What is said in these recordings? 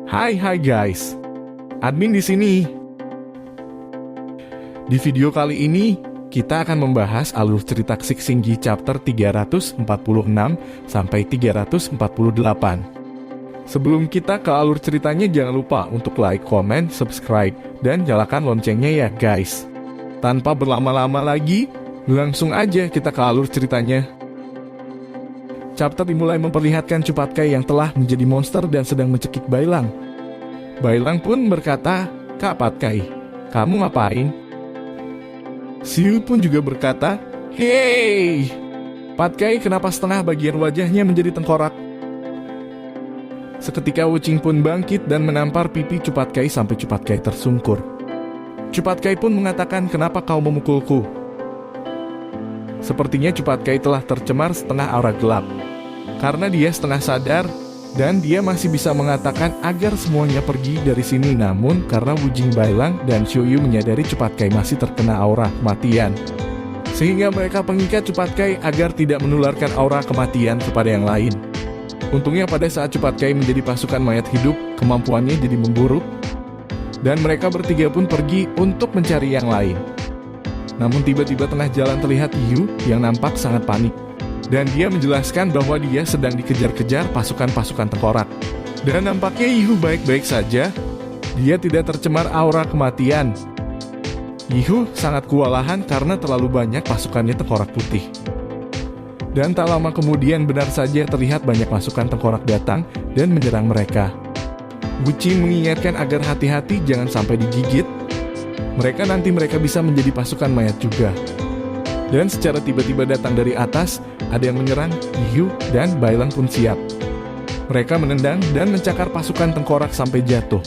Hai guys, admin di sini. Di video kali ini kita akan membahas alur cerita Xingji chapter 346 sampai 348. Sebelum kita ke alur ceritanya, jangan lupa untuk like, comment, subscribe, dan nyalakan loncengnya ya guys. Tanpa berlama-lama lagi, langsung aja kita ke alur ceritanya. Chapter dimulai memperlihatkan Cupatkai yang telah menjadi monster dan sedang mencekik Bailang. Bailang pun berkata, "Kak Patkai, kamu ngapain?" Xiu pun juga berkata, "Hei, Patkai, kenapa setengah bagian wajahnya menjadi tengkorak?" Seketika Wuqing pun bangkit dan menampar pipi Cupatkai sampai Cupatkai tersungkur. Cupatkai pun mengatakan, "Kenapa kau memukulku?" Sepertinya Cupatkai telah tercemar setengah aura gelap. Karena dia setengah sadar, dan dia masih bisa mengatakan agar semuanya pergi dari sini. Namun karena Wuqing, Bailang, dan Xiuyu menyadari Cupatkai masih terkena aura kematian, sehingga mereka pengikat Cupatkai agar tidak menularkan aura kematian kepada yang lain. Untungnya pada saat Cupatkai menjadi pasukan mayat hidup, kemampuannya jadi memburuk, dan mereka bertiga pun pergi untuk mencari yang lain. Namun tiba-tiba tengah jalan terlihat Yu yang nampak sangat panik. Dan dia menjelaskan bahwa dia sedang dikejar-kejar pasukan-pasukan tengkorak. Dan nampaknya Yu baik-baik saja. Dia tidak tercemar aura kematian. Yu sangat kewalahan karena terlalu banyak pasukannya tengkorak putih. Dan tak lama kemudian benar saja terlihat banyak pasukan tengkorak datang dan menyerang mereka. Wuqing mengingatkan agar hati-hati jangan sampai digigit. Nanti mereka bisa menjadi pasukan mayat juga. Dan secara tiba-tiba datang dari atas, ada yang menyerang Yu dan Bailang pun siap. Mereka menendang dan mencakar pasukan tengkorak sampai jatuh.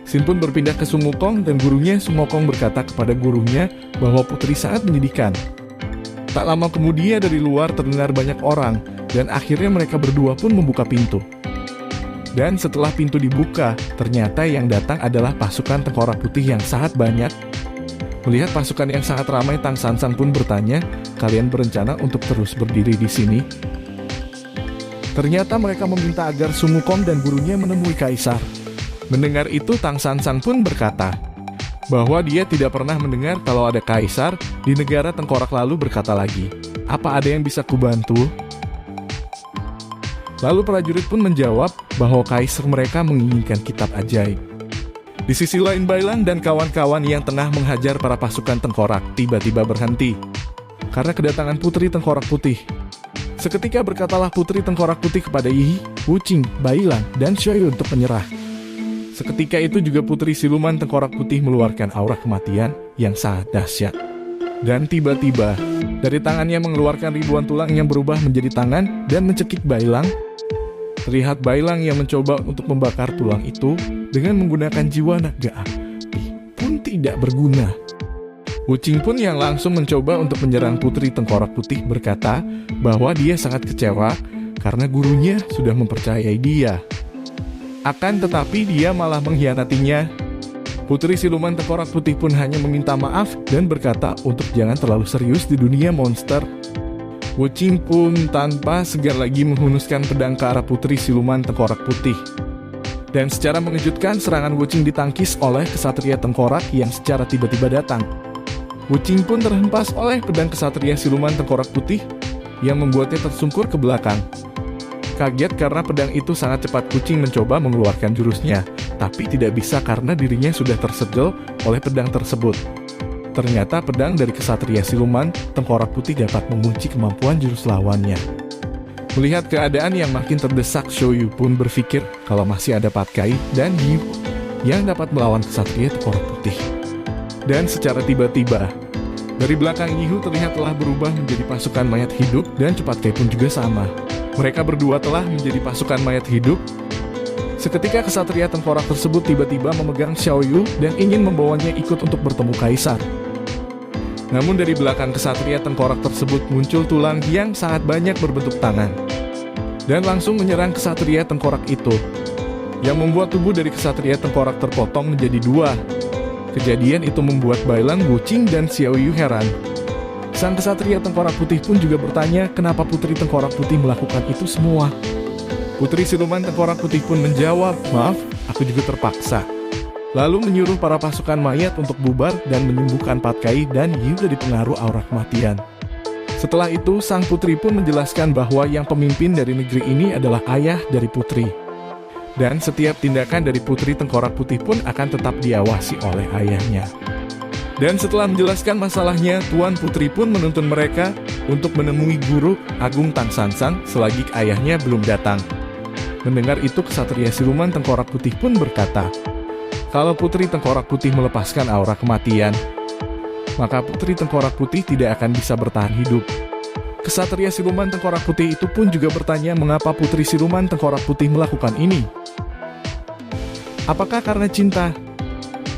Xin pun berpindah ke Sun Wukong dan gurunya Sun Wukong berkata kepada gurunya bahwa putri sangat menyedihkan. Tak lama kemudian dari luar terdengar banyak orang dan akhirnya mereka berdua pun membuka pintu. Dan setelah pintu dibuka, ternyata yang datang adalah pasukan tengkorak putih yang sangat banyak. Melihat pasukan yang sangat ramai, Tang Sansan pun bertanya, "Kalian berencana untuk terus berdiri di sini?" Ternyata mereka meminta agar Sun Wukong dan gurunya menemui kaisar. Mendengar itu, Tang Sansan pun berkata bahwa dia tidak pernah mendengar kalau ada kaisar di negara tengkorak, lalu berkata lagi, "Apa ada yang bisa kubantu?" Lalu prajurit pun menjawab bahwa kaisar mereka menginginkan kitab ajaib. Di sisi lain, Bailang dan kawan-kawan yang tengah menghajar para pasukan tengkorak tiba-tiba berhenti karena kedatangan putri tengkorak putih. Seketika berkatalah putri tengkorak putih kepada Yi, Wuqing, Bailang, dan Xiuyu untuk menyerah. Seketika itu juga putri siluman tengkorak putih mengeluarkan aura kematian yang sangat dahsyat. Dan tiba-tiba dari tangannya mengeluarkan ribuan tulang yang berubah menjadi tangan dan mencekik Bailang. Terlihat Bailang yang mencoba untuk membakar tulang itu dengan menggunakan jiwa naga api pun tidak berguna. Wuqing pun yang langsung mencoba untuk menyerang putri tengkorak putih berkata bahwa dia sangat kecewa karena gurunya sudah mempercayai dia. Akan tetapi dia malah mengkhianatinya. Putri siluman tengkorak putih pun hanya meminta maaf dan berkata untuk jangan terlalu serius di dunia monster. Wuqing pun tanpa segar lagi menghunuskan pedang ke arah putri siluman tengkorak putih. Dan secara mengejutkan, serangan Wuqing ditangkis oleh kesatria tengkorak yang secara tiba-tiba datang. Wuqing pun terhempas oleh pedang kesatria siluman tengkorak putih yang membuatnya tersungkur ke belakang. Kaget karena pedang itu sangat cepat, Wuqing mencoba mengeluarkan jurusnya, tapi tidak bisa karena dirinya sudah tersegel oleh pedang tersebut. Ternyata pedang dari kesatria siluman tengkorak putih dapat mengunci kemampuan jurus lawannya. Melihat keadaan yang makin terdesak, Xiuyu pun berpikir kalau masih ada Patkai dan Yu yang dapat melawan kesatria tengkorak putih. Dan secara tiba-tiba, dari belakang Yu terlihat telah berubah menjadi pasukan mayat hidup dan Cupatkai pun juga sama. Mereka berdua telah menjadi pasukan mayat hidup. Seketika kesatria tengkorak tersebut tiba-tiba memegang Xiaoyu dan ingin membawanya ikut untuk bertemu kaisar. Namun dari belakang kesatria tengkorak tersebut muncul tulang yang sangat banyak berbentuk tangan dan langsung menyerang kesatria tengkorak itu, yang membuat tubuh dari kesatria tengkorak terpotong menjadi dua. Kejadian itu membuat Bailang, Wuqing, dan Xiaoyu heran. Sang kesatria tengkorak putih pun juga bertanya kenapa putri tengkorak putih melakukan itu semua. Putri siluman tengkorak putih pun menjawab, "Maaf, aku juga terpaksa. Lalu menyuruh para pasukan mayat untuk bubar dan menyembuhkan Patkai dan Yuda dipengaruhi aura kematian. Setelah itu, sang putri pun menjelaskan bahwa yang pemimpin dari negeri ini adalah ayah dari putri. Dan setiap tindakan dari putri tengkorak putih pun akan tetap diawasi oleh ayahnya. Dan setelah menjelaskan masalahnya, Tuan Putri pun menuntun mereka untuk menemui guru Agung Tang Sansan selagi ayahnya belum datang. Mendengar itu, kesatria siluman tengkorak putih pun berkata, kalau putri tengkorak putih melepaskan aura kematian, maka putri tengkorak putih tidak akan bisa bertahan hidup. Kesatria siluman tengkorak putih itu pun juga bertanya mengapa putri siluman tengkorak putih melakukan ini. Apakah karena cinta?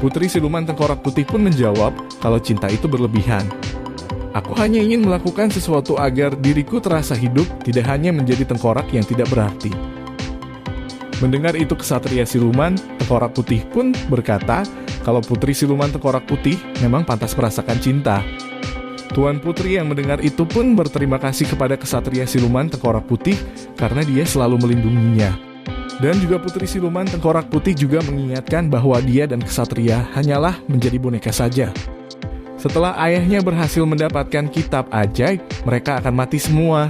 Putri siluman tengkorak putih pun menjawab kalau cinta itu berlebihan. Aku hanya ingin melakukan sesuatu agar diriku terasa hidup, tidak hanya menjadi tengkorak yang tidak berarti. Mendengar itu, kesatria siluman tengkorak putih pun berkata kalau putri siluman tengkorak putih memang pantas merasakan cinta. Tuan Putri yang mendengar itu pun berterima kasih kepada kesatria siluman tengkorak putih karena dia selalu melindunginya. Dan juga putri siluman tengkorak putih juga mengingatkan bahwa dia dan kesatria hanyalah menjadi boneka saja. Setelah ayahnya berhasil mendapatkan kitab ajaib, mereka akan mati semua.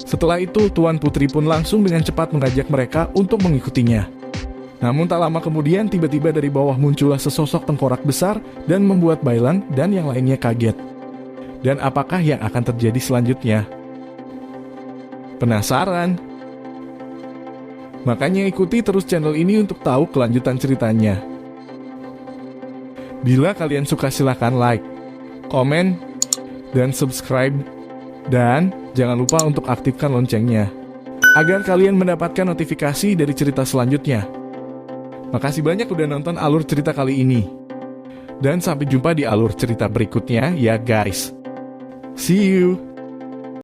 Setelah itu, Tuan Putri pun langsung dengan cepat mengajak mereka untuk mengikutinya. Namun tak lama kemudian, tiba-tiba dari bawah muncullah sesosok tengkorak besar dan membuat Bailang dan yang lainnya kaget. Dan apakah yang akan terjadi selanjutnya? Penasaran? Makanya ikuti terus channel ini untuk tahu kelanjutan ceritanya. Bila kalian suka silahkan like, komen, dan subscribe. Dan jangan lupa untuk aktifkan loncengnya, agar kalian mendapatkan notifikasi dari cerita selanjutnya. Makasih banyak udah nonton alur cerita kali ini. Dan sampai jumpa di alur cerita berikutnya ya guys. See you!